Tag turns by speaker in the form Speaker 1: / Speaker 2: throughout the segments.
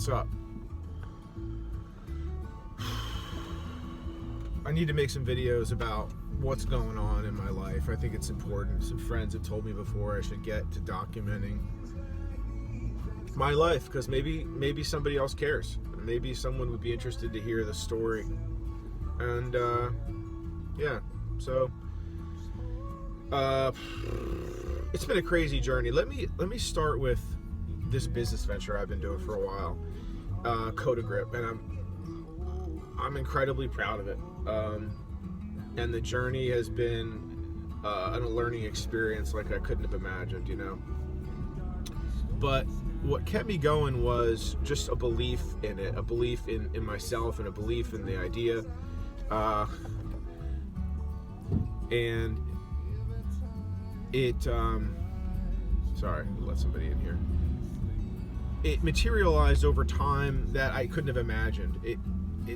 Speaker 1: What's up? I need to make some videos about what's going on in my life. I think it's important. Some friends have told me before I should get to documenting my life because maybe somebody else cares. Maybe someone would be interested to hear the story. And yeah, so it's been a crazy journey. Let me start with this business venture I've been doing for a while, CodaGrip, and I'm incredibly proud of it. And the journey has been a learning experience like I couldn't have imagined, you know. But what kept me going was just a belief in it, a belief in myself, and a belief in the idea. And it, sorry, let somebody in here. It materialized over time that I couldn't have imagined. It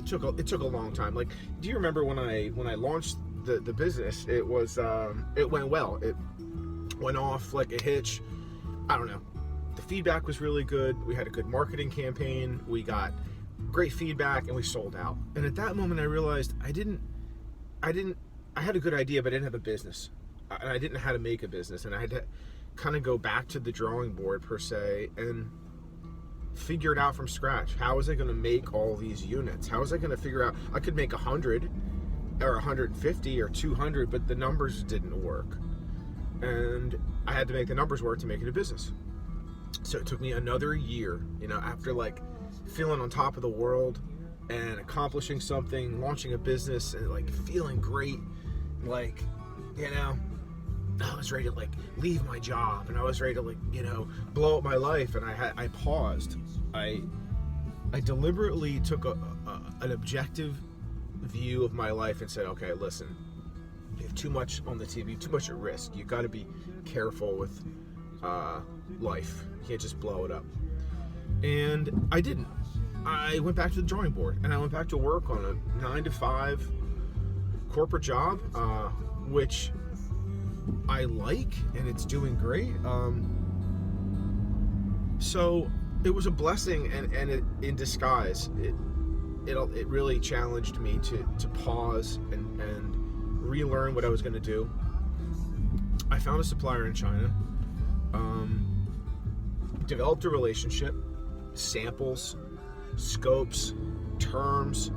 Speaker 1: took a long time. Like, do you remember when I launched the business? It was it went well. It went off like a hitch. I don't know. The feedback was really good. We had a good marketing campaign. We got great feedback, and we sold out. And at that moment, I realized I had a good idea, but I didn't have a business, and I didn't know how to make a business, and I had to kind of go back to the drawing board per se and figure it out from scratch. How was I going to make all these units? How was I going to figure out I could make 100 or 150 or 200, but the numbers didn't work, and I had to make the numbers work to make it a business. So it took me another year, you know, after like feeling on top of the world and accomplishing something, launching a business, and like feeling great, like, you know, I was ready to like leave my job, and I was ready to like, you know, blow up my life, and I paused. I deliberately took an objective view of my life and said, okay, listen, you have too much on the TV, too much at risk. You got to be careful with life. You can't just blow it up. And I didn't. I went back to the drawing board, and I went back to work on a 9-to-5 corporate job, which I like, and it's doing great. So it was a blessing, and it, in disguise, it really challenged me to pause and relearn what I was going to do. I found a supplier in China, developed a relationship, samples, scopes, terms,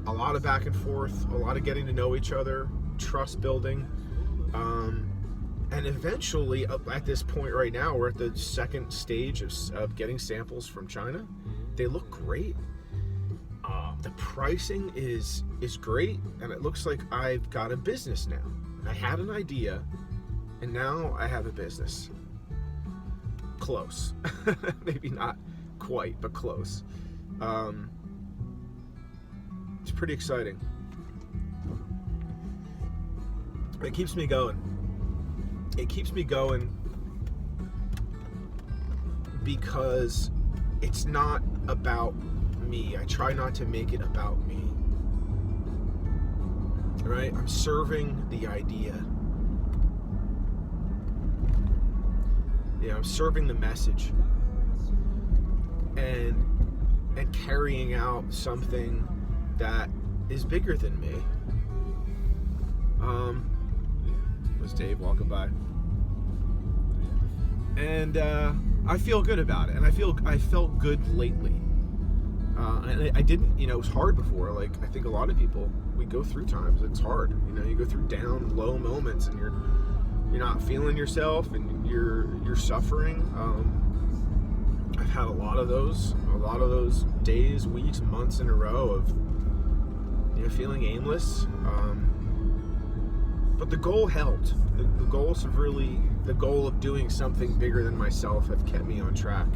Speaker 1: a lot of back and forth, a lot of getting to know each other, trust building. And eventually, at this point right now, we're at the second stage of getting samples from China. They look great. The pricing is great, and it looks like I've got a business now. I had an idea, and now I have a business. Close. Maybe not quite, but close. It's pretty exciting. It keeps me going. It keeps me going because it's not about me. I try not to make it about me. Right? I'm serving the idea. Yeah, I'm serving the message. And carrying out something that is bigger than me. Was Dave walking by? And I feel good about it, and I felt good lately. And I didn't, you know, it was hard before. Like, I think a lot of people, we go through times. It's hard, you know. You go through down, low moments, and you're not feeling yourself, and you're suffering. I've had a lot of those days, weeks, months in a row of, you know, feeling aimless. But the goal helped. The goal of doing something bigger than myself have kept me on track.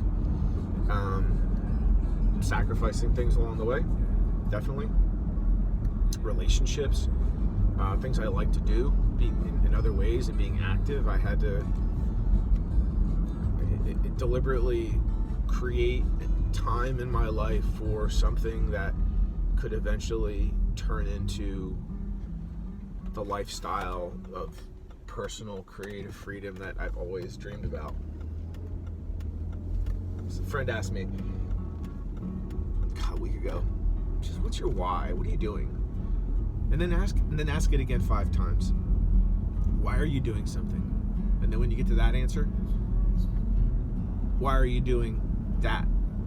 Speaker 1: Sacrificing things along the way, definitely. Relationships, things I like to do, being in other ways and being active. I had to deliberately create time in my life for something that could eventually turn into the lifestyle of personal creative freedom that I've always dreamed about. So a friend asked me, a week ago. Just, what's your why? What are you doing? And then ask it again 5 times. Why are you doing something? And then when you get to that answer, why are you doing that?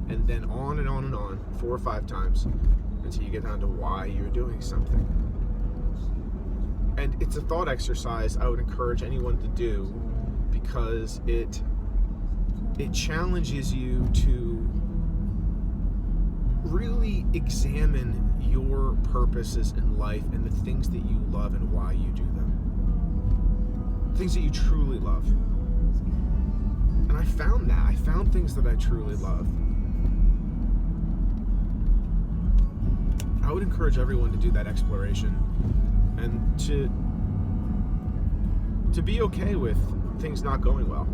Speaker 1: And then on and on and on, 4 or 5 times, until you get down to why you're doing something. And it's a thought exercise I would encourage anyone to do, because it challenges you to really examine your purposes in life and the things that you love and why you do them. Things that you truly love. And I found that. I found things that I truly love. I would encourage everyone to do that exploration and to be okay with things not going well,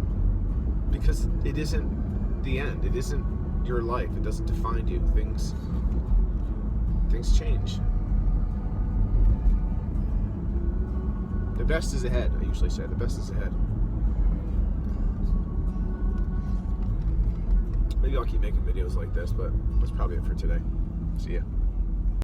Speaker 1: because it isn't the end. It isn't your life. It doesn't define you. Things change. The best is ahead, I usually say. The best is ahead. Maybe I'll keep making videos like this, but that's probably it for today. See ya.